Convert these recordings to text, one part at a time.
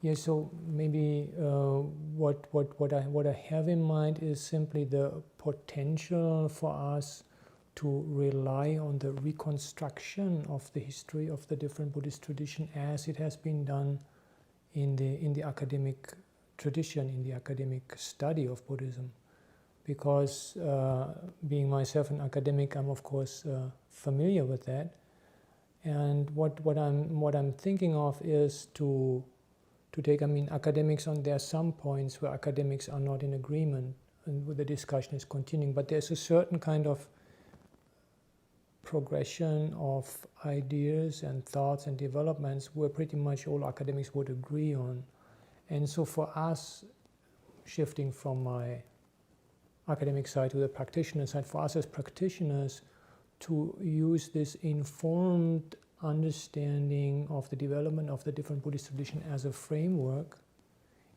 Yeah, so maybe what I have in mind is simply the potential for us to rely on the reconstruction of the history of the different Buddhist tradition as it has been done in the academic tradition, in the academic study of Buddhism. Because being myself an academic, I'm of course familiar with that. And what I'm thinking of is to take, academics on, there are some points where academics are not in agreement and where the discussion is continuing, but there's a certain kind of progression of ideas and thoughts and developments where pretty much all academics would agree on. And so for us, shifting from my academic side to the practitioner side, for us as practitioners to use this informed understanding of the development of the different Buddhist tradition as a framework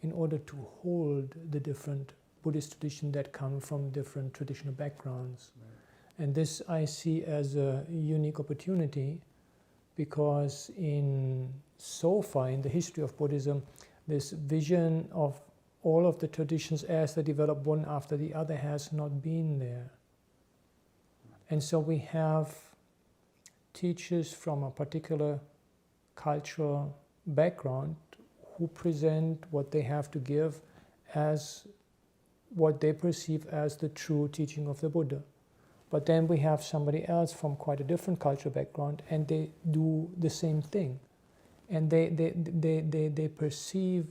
in order to hold the different Buddhist traditions that come from different traditional backgrounds. Right. And this I see as a unique opportunity because so far in the history of Buddhism, this vision of all of the traditions as they develop one after the other has not been there. And so we have teachers from a particular cultural background who present what they have to give as what they perceive as the true teaching of the Buddha. But then we have somebody else from quite a different cultural background and they do the same thing. And they perceive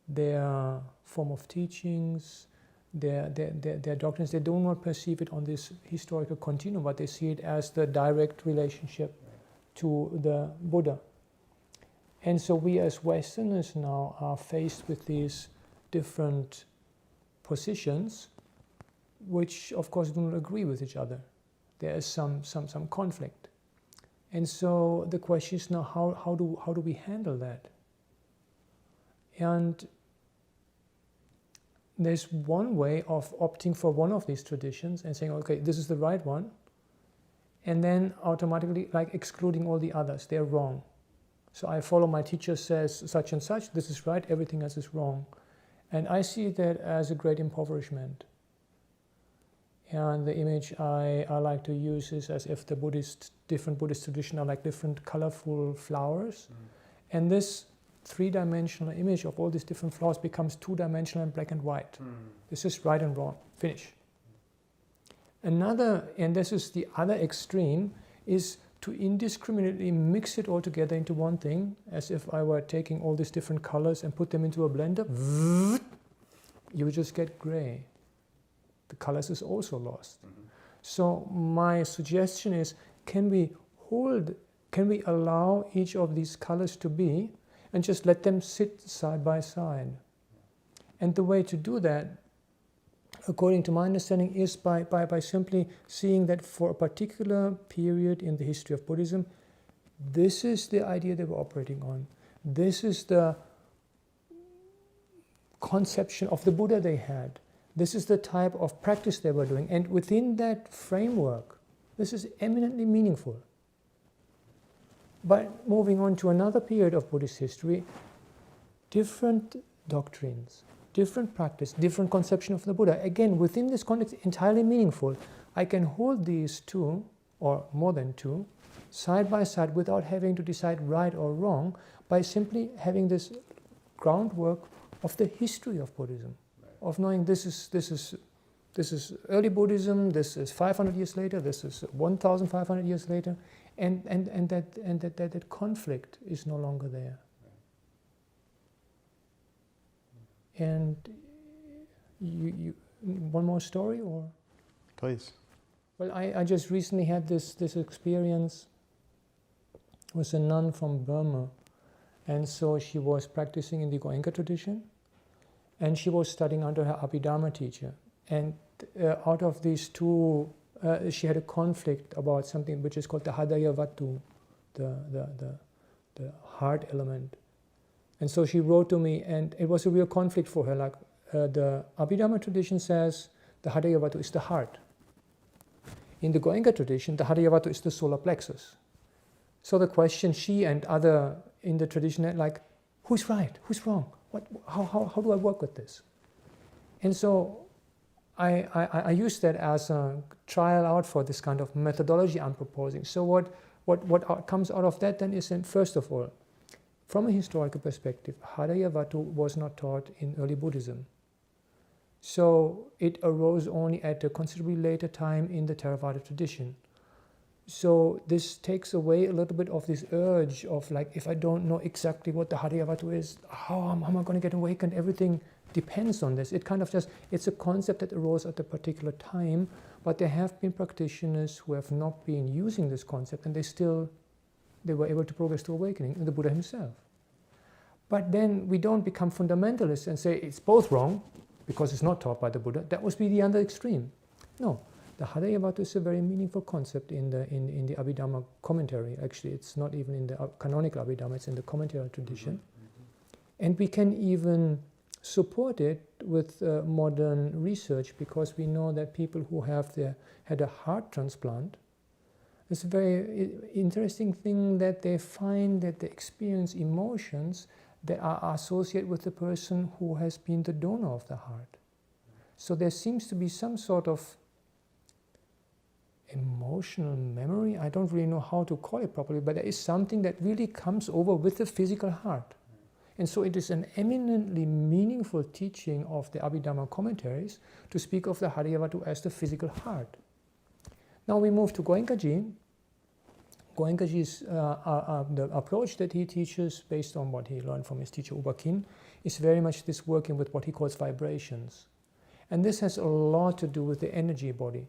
their form of teachings, their doctrines, they do not perceive it on this historical continuum, but they see it as the direct relationship to the Buddha. And so we as Westerners now are faced with these different positions, which of course do not agree with each other. There is some conflict. And so the question is now, how do we handle that? And there's one way of opting for one of these traditions and saying, okay, this is the right one, and then automatically excluding all the others. They're wrong. So I follow my teacher says such and such, this is right, everything else is wrong. And I see that as a great impoverishment. And the image I like to use is as if the different Buddhist traditions are like different colorful flowers. And this three-dimensional image of all these different flowers becomes two-dimensional and black and white. This is right and wrong. Finish. Another, and this is the other extreme, is to indiscriminately mix it all together into one thing, as if I were taking all these different colors and put them into a blender. You would just get gray. The colors is also lost. So my suggestion is, can we allow each of these colors to be and just let them sit side by side? And the way to do that, according to my understanding, is by simply seeing that for a particular period in the history of Buddhism, this is the idea they were operating on. This is the conception of the Buddha they had. This is the type of practice they were doing. And within that framework, this is eminently meaningful. But moving on to another period of Buddhist history, different doctrines, different practice, different conception of the Buddha. Again, within this context, entirely meaningful. I can hold these two, or more than two, side by side without having to decide right or wrong, by simply having this groundwork of the history of Buddhism, of knowing this is early Buddhism, this is 500 years later, this is 1,500 years later, and that conflict is no longer there. And you one more story, or? Please. Well, I just recently had this experience with a nun from Burma, and so she was practicing in the Goenka tradition, and she was studying under her Abhidharma teacher. And out of these two, she had a conflict about something which is called the Hadaya Vatu, the heart element. And so she wrote to me, and it was a real conflict for her. Like the Abhidharma tradition says the Hadaya Vatu is the heart. In the Goenka tradition, the Hadaya Vatu is the solar plexus. So the question she and other in the tradition had, like, who's right, who's wrong, how do I work with this? And so I use that as a trial out for this kind of methodology I'm proposing. So what comes out of that then is, first of all, from a historical perspective, Hadayavatu was not taught in early Buddhism. So it arose only at a considerably later time in the Theravada tradition. So this takes away a little bit of this urge of like, if I don't know exactly what the Hadayavatu is, how am I going to get awakened? Everything depends on this. It kind of just, it's a concept that arose at a particular time, but there have been practitioners who have not been using this concept and they were able to progress to awakening, and the Buddha himself. But then we don't become fundamentalists and say it's both wrong because it's not taught by the Buddha. That would be the other extreme. No, the Hadayavatu is a very meaningful concept in the Abhidhamma commentary. Actually, it's not even in the canonical Abhidhamma, it's in the commentary tradition. And we can even support it with modern research, because we know that people who have had a heart transplant, it's a very interesting thing that they find that they experience emotions that are associated with the person who has been the donor of the heart. So there seems to be some sort of emotional memory, I don't really know how to call it properly, but there is something that really comes over with the physical heart. And so it is an eminently meaningful teaching of the Abhidhamma commentaries to speak of the Hadayavatu as the physical heart. Now we move to Goenkaji. Goenkaji's the approach that he teaches, based on what he learned from his teacher Ubakin, is very much this working with what he calls vibrations. And this has a lot to do with the energy body.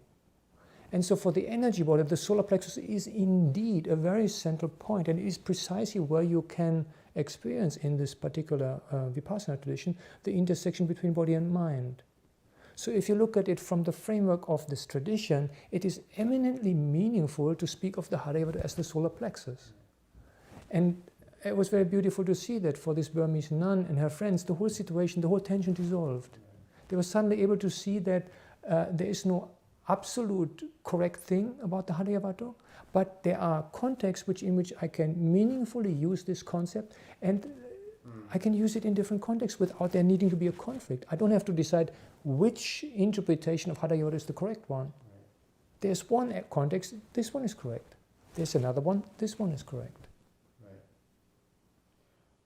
And so for the energy body, the solar plexus is indeed a very central point, and it is precisely where you can experience in this particular Vipassana tradition the intersection between body and mind. So if you look at it from the framework of this tradition, it is eminently meaningful to speak of the Hadayavatu as the solar plexus. And it was very beautiful to see that for this Burmese nun and her friends, the whole situation, the whole tension dissolved. They were suddenly able to see that there is no absolute correct thing about the Hadayavatu, but there are contexts in which I can meaningfully use this concept, and I can use it in different contexts without there needing to be a conflict. I don't have to decide which interpretation of Hadayavatu is the correct one. There's one context, this one is correct. There's another one, this one is correct.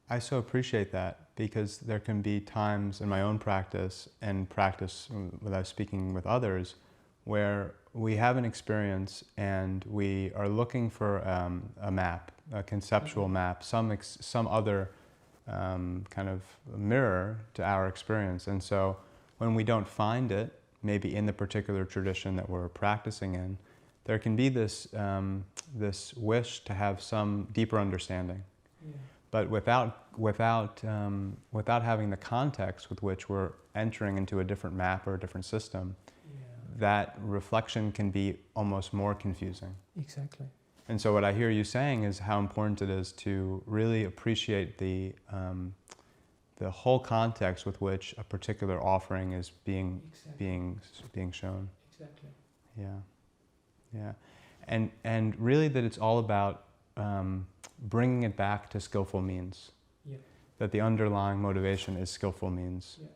I so appreciate that, because there can be times in my own practice and practice without speaking with others where we have an experience and we are looking for a map, a conceptual map, some other kind of mirror to our experience. And so when we don't find it, maybe in the particular tradition that we're practicing in, there can be this, this wish to have some deeper understanding. Yeah. But without having the context with which we're entering into a different map or a different system, that reflection can be almost more confusing. Exactly. And so what I hear you saying is how important it is to really appreciate the whole context with which a particular offering is being shown. Exactly. Yeah, yeah, and really that it's all about bringing it back to skillful means. Yeah. That the underlying motivation is skillful means. Yeah.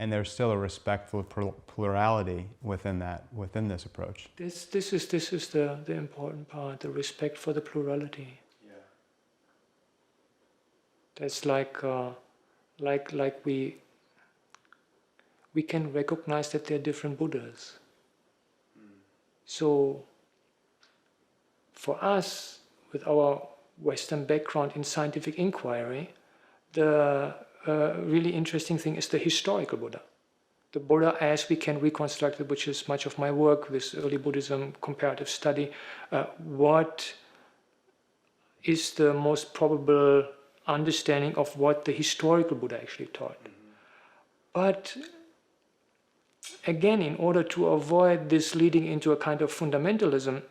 And there's still a respectful plurality within this approach. This is the important part, the respect for the plurality. Yeah. That's like we can recognize that there are different Buddhas. So for us, with our Western background in scientific inquiry, the really interesting thing is the historical Buddha. The Buddha as we can reconstruct it, which is much of my work with early Buddhism, comparative study. What is the most probable understanding of what the historical Buddha actually taught? But again, in order to avoid this leading into a kind of fundamentalism,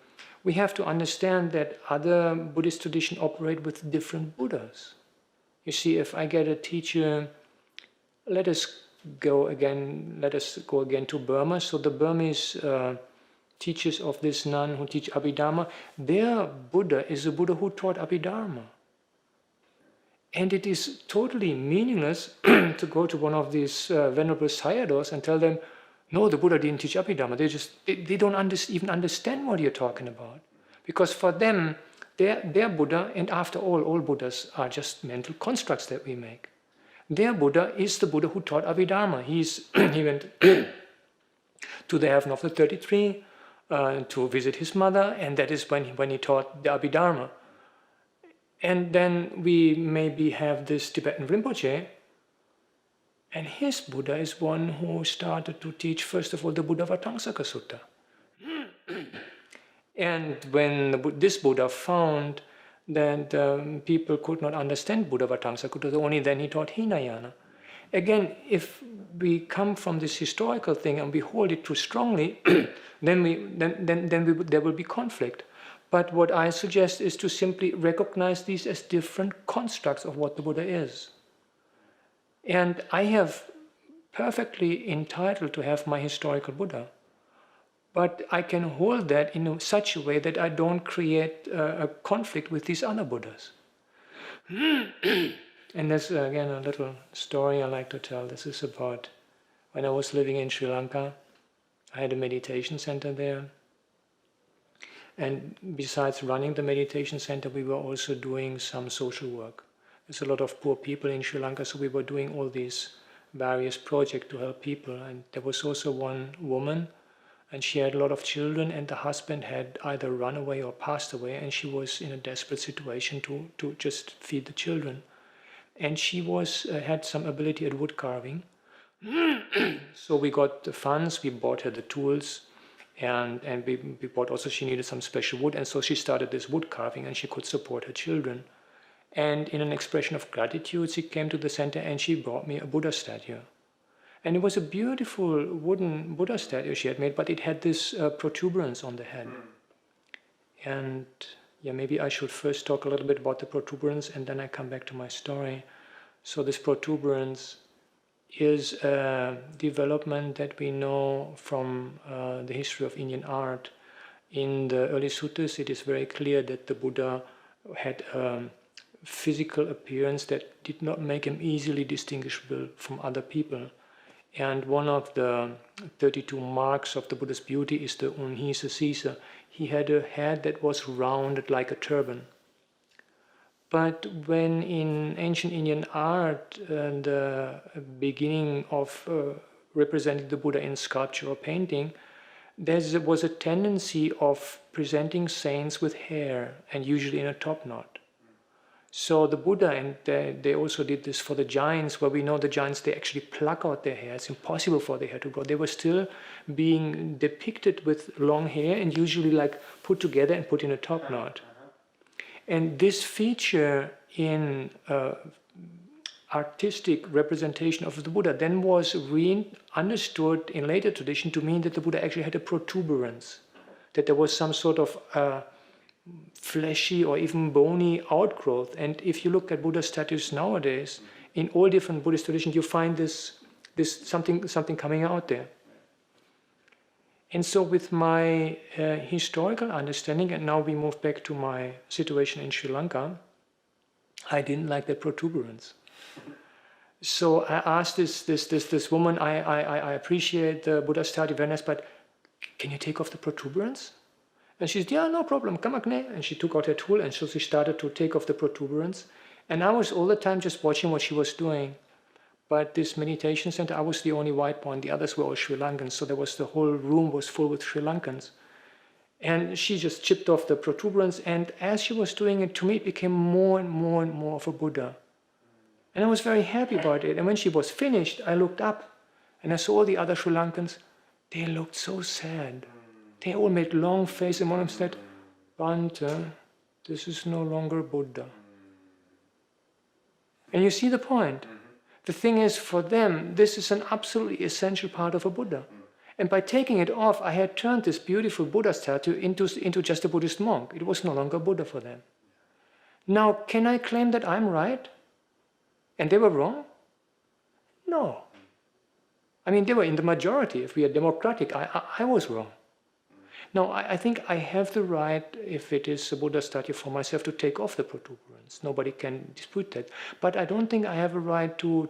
we have to understand that other Buddhist traditions operate with different Buddhas. You see, if I get a teacher, let us go again to Burma. So the Burmese teachers of this nun who teach Abhidharma, their Buddha is a Buddha who taught Abhidharma. And it is totally meaningless to go to one of these venerable sayadaws and tell them, no, the Buddha didn't teach Abhidharma. They don't even understand what you're talking about. Because for them, their Buddha, and after all Buddhas are just mental constructs that we make. Their Buddha is the Buddha who taught Abhidharma. He went to the heaven of the 33 to visit his mother, and that is when he taught the Abhidharma. And then we maybe have this Tibetan Rinpoche, and his Buddha is one who started to teach, first of all, the Buddhavatamsaka Sutta. And when this Buddha found that people could not understand Buddhavatamsaka Sutta, only then he taught Hinayana. Again, if we come from this historical thing and we hold it too strongly, then there will be conflict. But what I suggest is to simply recognize these as different constructs of what the Buddha is. And I have perfectly entitled to have my historical Buddha. But I can hold that in such a way that I don't create a conflict with these other Buddhas. And there's again a little story I like to tell. This is about when I was living in Sri Lanka. I had a meditation center there. And besides running the meditation center, we were also doing some social work. There's a lot of poor people in Sri Lanka, so we were doing all these various projects to help people. And there was also one woman, and she had a lot of children, and the husband had either run away or passed away, and she was in a desperate situation to just feed the children. And she had some ability at wood carving. So we got the funds, we bought her the tools, and we bought also, she needed some special wood, and so she started this wood carving, and she could support her children. And in an expression of gratitude, she came to the center and she brought me a Buddha statue. And it was a beautiful wooden Buddha statue she had made, but it had this protuberance on the head. And yeah, maybe I should first talk a little bit about the protuberance and then I come back to my story. So this protuberance is a development that we know from the history of Indian art. In the early suttas, it is very clear that the Buddha had a physical appearance that did not make him easily distinguishable from other people. And one of the 32 marks of the Buddha's beauty is the Unhisa Sisa. He had a head that was rounded like a turban. But when in ancient Indian art, the beginning of representing the Buddha in sculpture or painting, there was a tendency of presenting saints with hair, and usually in a top knot. So the Buddha, and they also did this for the giants, where we know the giants, they actually pluck out their hair. It's impossible for their hair to grow. They were still being depicted with long hair and usually like put together and put in a top knot. And this feature in artistic representation of the Buddha then was understood in later tradition to mean that the Buddha actually had a protuberance, that there was some sort of fleshy or even bony outgrowth. And if you look at Buddha statues nowadays, in all different Buddhist traditions, you find this something coming out there. And so with my historical understanding, and now we move back to my situation in Sri Lanka, I didn't like that protuberance. So I asked this woman, I appreciate the Buddha statue very nice, but can you take off the protuberance? And she said, yeah, no problem, come Agne. And she took out her tool, and so she started to take off the protuberance. And I was all the time just watching what she was doing. But this meditation center, I was the only white one. The others were all Sri Lankans. So the whole room was full with Sri Lankans. And she just chipped off the protuberance. And as she was doing it, to me, it became more and more and more of a Buddha. And I was very happy about it. And when she was finished, I looked up and I saw all the other Sri Lankans. They looked so sad. They all made long faces, and one of them said, Bhante, this is no longer Buddha. And you see the point. The thing is, for them, this is an absolutely essential part of a Buddha. And by taking it off, I had turned this beautiful Buddha statue into just a Buddhist monk. It was no longer Buddha for them. Now, can I claim that I'm right? And they were wrong? No. I mean, they were in the majority. If we are democratic, I was wrong. No, I think I have the right, if it is a Buddha statue for myself, to take off the protuberance. Nobody can dispute that. But I don't think I have a right to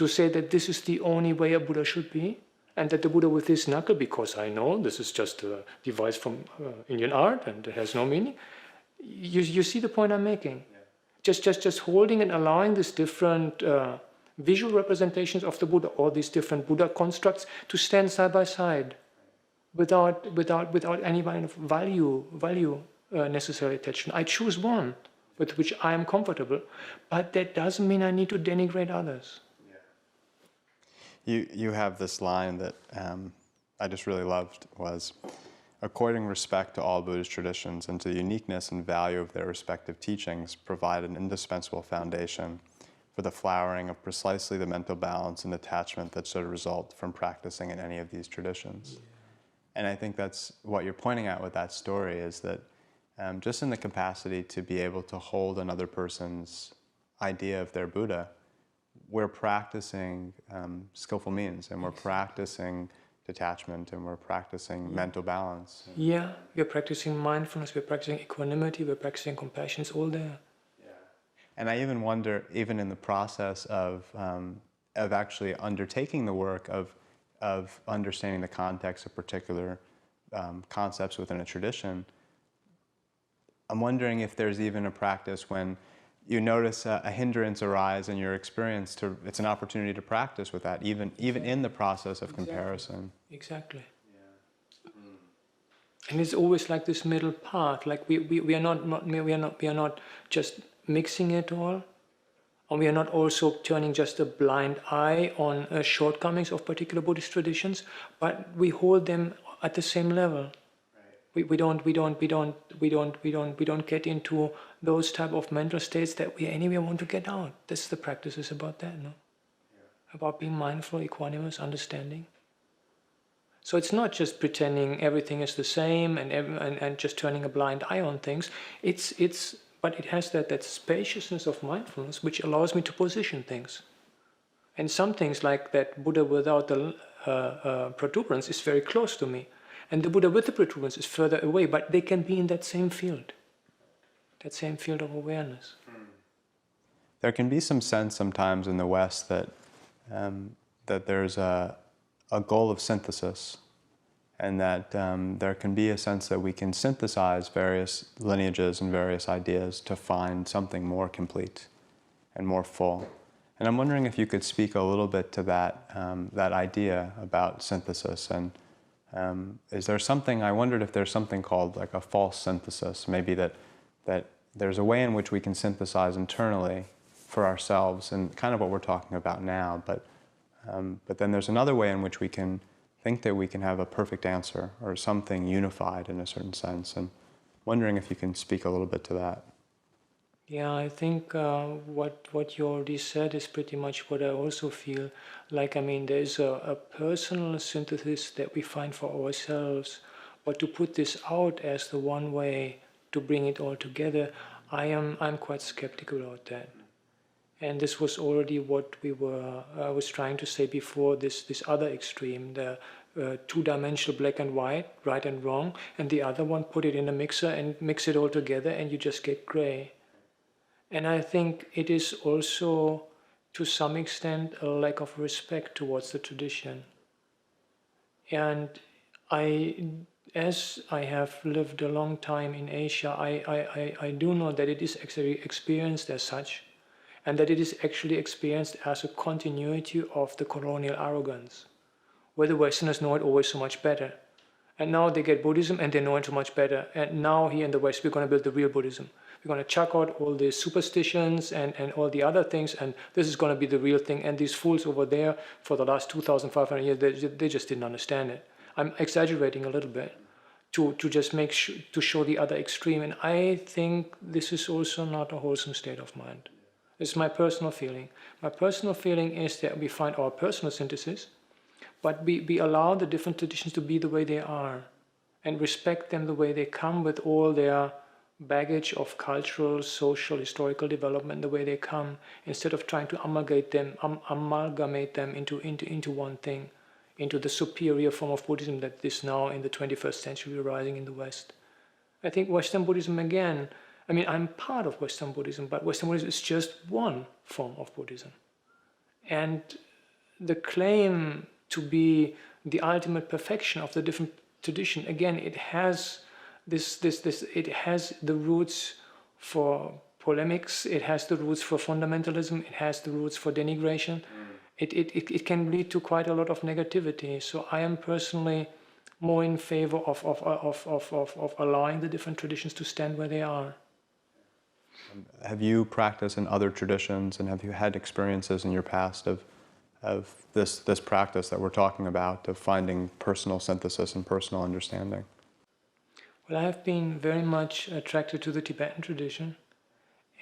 say that this is the only way a Buddha should be, and that the Buddha with this knuckle, because I know this is just a device from Indian art and it has no meaning. You see the point I'm making? Yeah. Just holding and allowing these different visual representations of the Buddha, or these different Buddha constructs, to stand side by side, without any kind of value necessarily attached. I choose one with which I am comfortable, but that doesn't mean I need to denigrate others. You have this line that I just really loved, was, according respect to all Buddhist traditions and to the uniqueness and value of their respective teachings, provide an indispensable foundation for the flowering of precisely the mental balance and detachment that should result from practicing in any of these traditions. Yeah. And I think that's what you're pointing at with that story, is that just in the capacity to be able to hold another person's idea of their Buddha, we're practicing skillful means, and we're practicing detachment, and we're practicing mental balance. Yeah, we're practicing mindfulness, we're practicing equanimity, we're practicing compassion, it's all there. Yeah. And I even wonder, even in the process of actually undertaking the work of understanding the context of particular concepts within a tradition, I'm wondering if there's even a practice when you notice a hindrance arise in your experience, it's an opportunity to practice with that, even in the process of comparison. Exactly. Yeah. And it's always like this middle path. Like we are not just mixing it all, and we are not also turning just a blind eye on shortcomings of particular Buddhist traditions, but we hold them at the same level. We don't get into those type of mental states that we anyway want to get out. The practice is about that, no? Yeah. About being mindful, equanimous, understanding. So it's not just pretending everything is the same and just turning a blind eye on things. But it has that spaciousness of mindfulness which allows me to position things. And some things, like that Buddha without the protuberance, is very close to me. And the Buddha with the protuberance is further away, but they can be in that same field of awareness. There can be some sense sometimes in the West that there's a goal of synthesis, and that there can be a sense that we can synthesize various lineages and various ideas to find something more complete and more full. And I'm wondering if you could speak a little bit to that idea about synthesis. And is there something, I wondered if there's something called like a false synthesis, maybe that there's a way in which we can synthesize internally for ourselves, and kind of what we're talking about now, but then there's another way in which we can think that we can have a perfect answer or something unified in a certain sense. And wondering if you can speak a little bit to that. Yeah, I think what you already said is pretty much what I also feel. Like, I mean, there's a personal synthesis that we find for ourselves, but to put this out as the one way to bring it all together, I'm quite skeptical about that. And this was already what I was trying to say before, this other extreme, the two-dimensional black and white, right and wrong, and the other one, put it in a mixer and mix it all together and you just get gray. And I think it is also, to some extent, a lack of respect towards the tradition. And as I have lived a long time in Asia, I do know that it is actually experienced as such, and that it is actually experienced as a continuity of the colonial arrogance, where the Westerners know it always so much better. And now they get Buddhism and they know it so much better. And now here in the West, we're going to build the real Buddhism. We're going to chuck out all the superstitions and all the other things, and this is going to be the real thing. And these fools over there, for the last 2,500 years, they just didn't understand it. I'm exaggerating a little bit to just to show the other extreme. And I think this is also not a wholesome state of mind. It's my personal feeling. My personal feeling is that we find our personal synthesis, but we allow the different traditions to be the way they are and respect them the way they come, with all their baggage of cultural, social, historical development, the way they come, instead of trying to amalgamate them into one thing. into the superior form of Buddhism that is now in the 21st century rising in the West. I think Western Buddhism again, I mean, I'm part of Western Buddhism, but Western Buddhism is just one form of Buddhism. And the claim to be the ultimate perfection of the different tradition, again, it has it has the roots for polemics, it has the roots for fundamentalism, it has the roots for denigration. It can lead to quite a lot of negativity. So I am personally more in favor of allowing the different traditions to stand where they are. Have you practiced in other traditions, and have you had experiences in your past of this practice that we're talking about, of finding personal synthesis and personal understanding? Well, I have been very much attracted to the Tibetan tradition,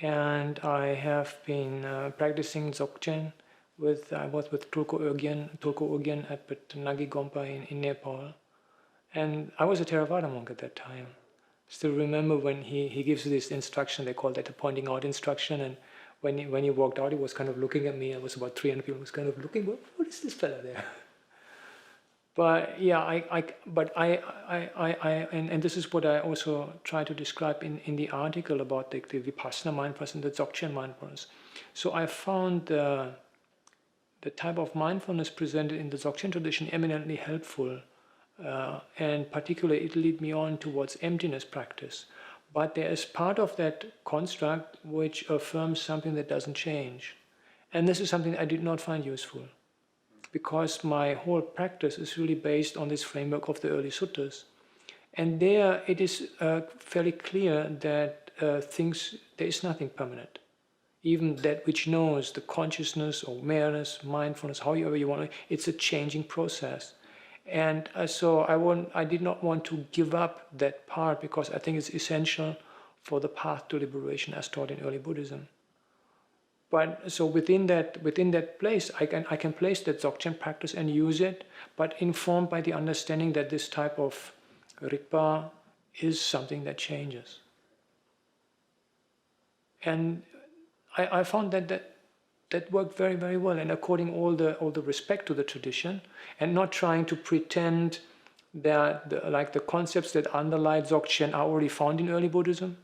and I have been practicing Dzogchen. I was with Tulku Urgyen at Nagi Gompa in Nepal, and I was a Theravada monk at that time. Still remember when he gives this instruction, they call that a pointing out instruction, and when he walked out, he was kind of looking at me. It was about 300 people. He was kind of looking, what is this fella there? But yeah, and this is what I also try to describe in the article about the Vipassana mindfulness and the Dzogchen mindfulness. So I found the type of mindfulness presented in the Dzogchen tradition eminently helpful, and particularly it led me on towards emptiness practice. But there is part of that construct which affirms something that doesn't change. And this is something I did not find useful, because my whole practice is really based on this framework of the early suttas. And there it is fairly clear that there is nothing permanent. Even that which knows, the consciousness or awareness, mindfulness, however you want it, it's a changing process. And so I did not want to give up that part, because I think it's essential for the path to liberation as taught in early Buddhism. But so within that place, I can place that Dzogchen practice and use it, but informed by the understanding that this type of Rigpa is something that changes. And I found that worked very, very well, and according all the respect to the tradition, and not trying to pretend that the concepts that underlie Dzogchen are already found in early Buddhism,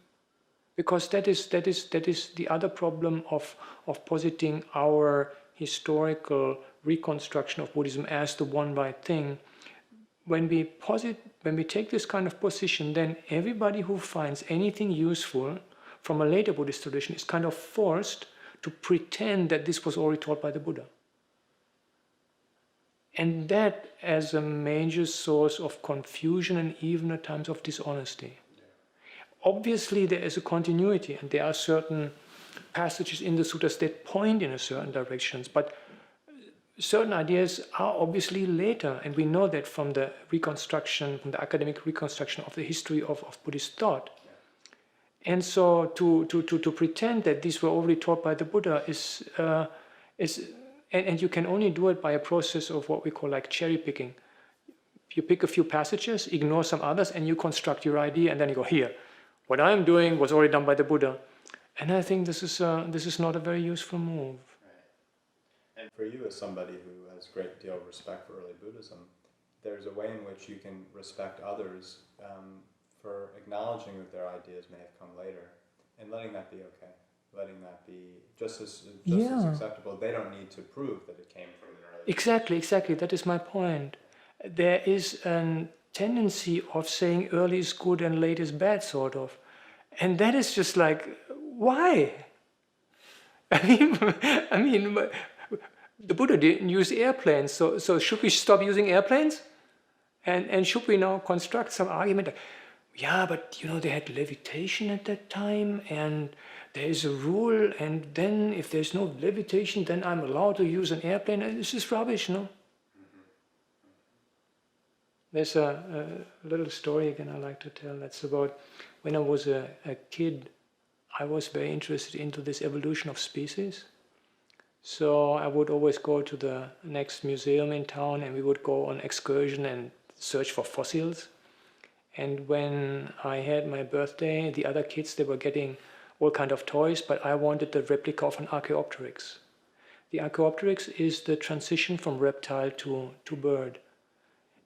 because that is the other problem of positing our historical reconstruction of Buddhism as the one right thing. When we take this kind of position, then everybody who finds anything useful from a later Buddhist tradition is kind of forced to pretend that this was already taught by the Buddha. And that as a major source of confusion and even at times of dishonesty. Obviously there is a continuity, and there are certain passages in the suttas that point in a certain directions, but certain ideas are obviously later, and we know that from the reconstruction, from the academic reconstruction of the history of Buddhist thought. And so to pretend that these were already taught by the Buddha is and you can only do it by a process of what we call like cherry picking. You pick a few passages, ignore some others, and you construct your idea, and then you go, here, what I'm doing was already done by the Buddha. And I think this is not a very useful move. Right. And for you, as somebody who has a great deal of respect for early Buddhism, there's a way in which you can respect others for acknowledging that their ideas may have come later, and letting that be okay, letting that be just as acceptable. They don't need to prove that it came from an early. Exactly. That is my point. There is a tendency of saying early is good and late is bad, sort of, and that is just like, why? I mean, the Buddha didn't use airplanes, so should we stop using airplanes? And should we now construct some argument like, yeah, but they had levitation at that time, and there is a rule, and then if there's no levitation, then I'm allowed to use an airplane, and this is rubbish, no? There's a little story again I like to tell. That's about when I was a kid, I was very interested into this evolution of species. So I would always go to the next museum in town, and we would go on excursion and search for fossils. And when I had my birthday, the other kids, they were getting all kind of toys, but I wanted the replica of an Archaeopteryx. The Archaeopteryx is the transition from reptile to bird.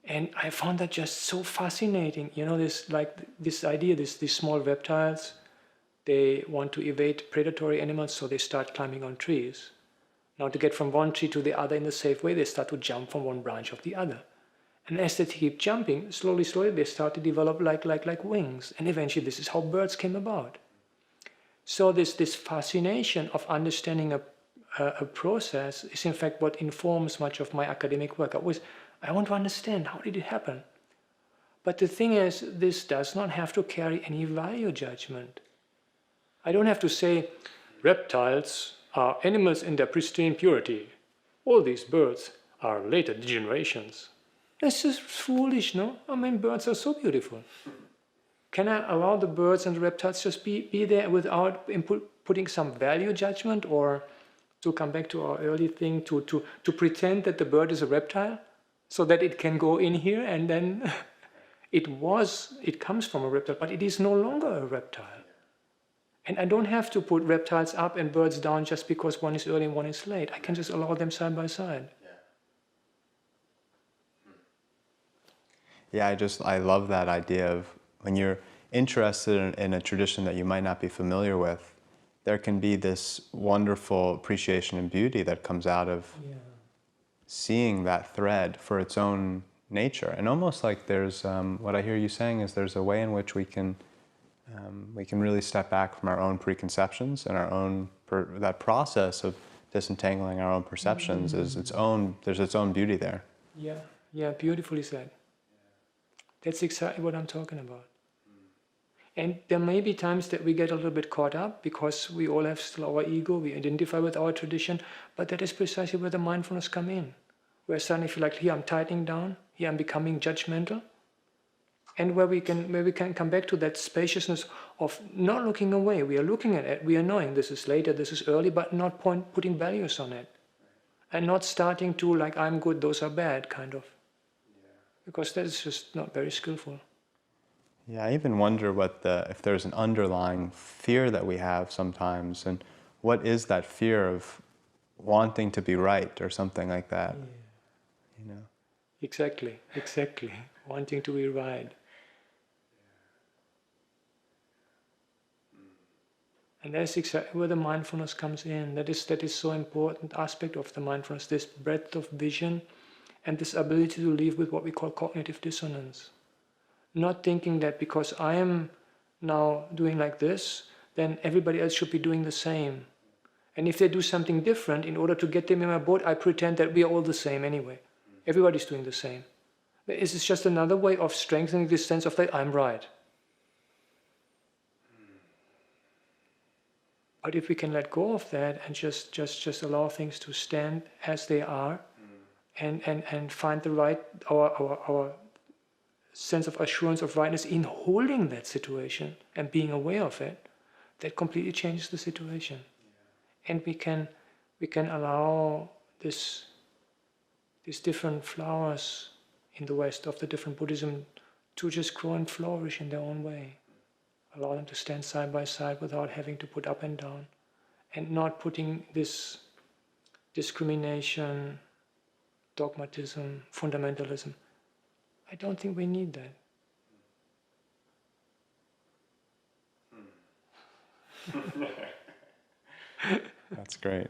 And I found that just so fascinating. You know, this idea, these small reptiles, they want to evade predatory animals, so they start climbing on trees. Now, to get from one tree to the other in a safe way, they start to jump from one branch of the other. And as they keep jumping, slowly, they start to develop like wings. And eventually, this is how birds came about. So this fascination of understanding a process is in fact what informs much of my academic work. I want to understand, how did it happen? But the thing is, this does not have to carry any value judgment. I don't have to say, reptiles are animals in their pristine purity. All these birds are later degenerations. That's just foolish, no? I mean, birds are so beautiful. Can I allow the birds and the reptiles just be there without putting some value judgment, or to come back to our early thing, to pretend that the bird is a reptile so that it can go in here and then it comes from a reptile, but it is no longer a reptile. And I don't have to put reptiles up and birds down just because one is early and one is late. I can just allow them side by side. Yeah, I love that idea of when you're interested in a tradition that you might not be familiar with, there can be this wonderful appreciation and beauty that comes out of seeing that thread for its own nature. And almost like there's, what I hear you saying is there's a way in which we can really step back from our own preconceptions and our own, that process of disentangling our own perceptions is there's its own beauty there. Yeah, beautifully said. That's exactly what I'm talking about. And there may be times that we get a little bit caught up because we all have still our ego, we identify with our tradition, but that is precisely where the mindfulness come in. Where suddenly feel like, here I'm tightening down, here I'm becoming judgmental, and where we can come back to that spaciousness of not looking away. We are looking at it, we are knowing this is later, this is early, but not putting values on it. And not starting to, like, I'm good, those are bad, kind of. Because that is just not very skillful. Yeah, I even wonder if there's an underlying fear that we have sometimes, and what is that fear of wanting to be right or something like that? Yeah. You know. Exactly. Wanting to be right. And that's exactly where the mindfulness comes in. That is so important aspect of the mindfulness, this breadth of vision and this ability to live with what we call cognitive dissonance. Not thinking that because I am now doing like this, then everybody else should be doing the same. And if they do something different, in order to get them in my boat, I pretend that we are all the same anyway. Everybody's doing the same. This is just another way of strengthening this sense of that I'm right. But if we can let go of that and just allow things to stand as they are, and find the right, our sense of assurance of rightness in holding that situation and being aware of it, that completely changes the situation. And we can allow these different flowers in the West of the different Buddhism to just grow and flourish in their own way. Allow them to stand side by side without having to put up and down, and not putting this discrimination, dogmatism, fundamentalism. I don't think we need that. That's great.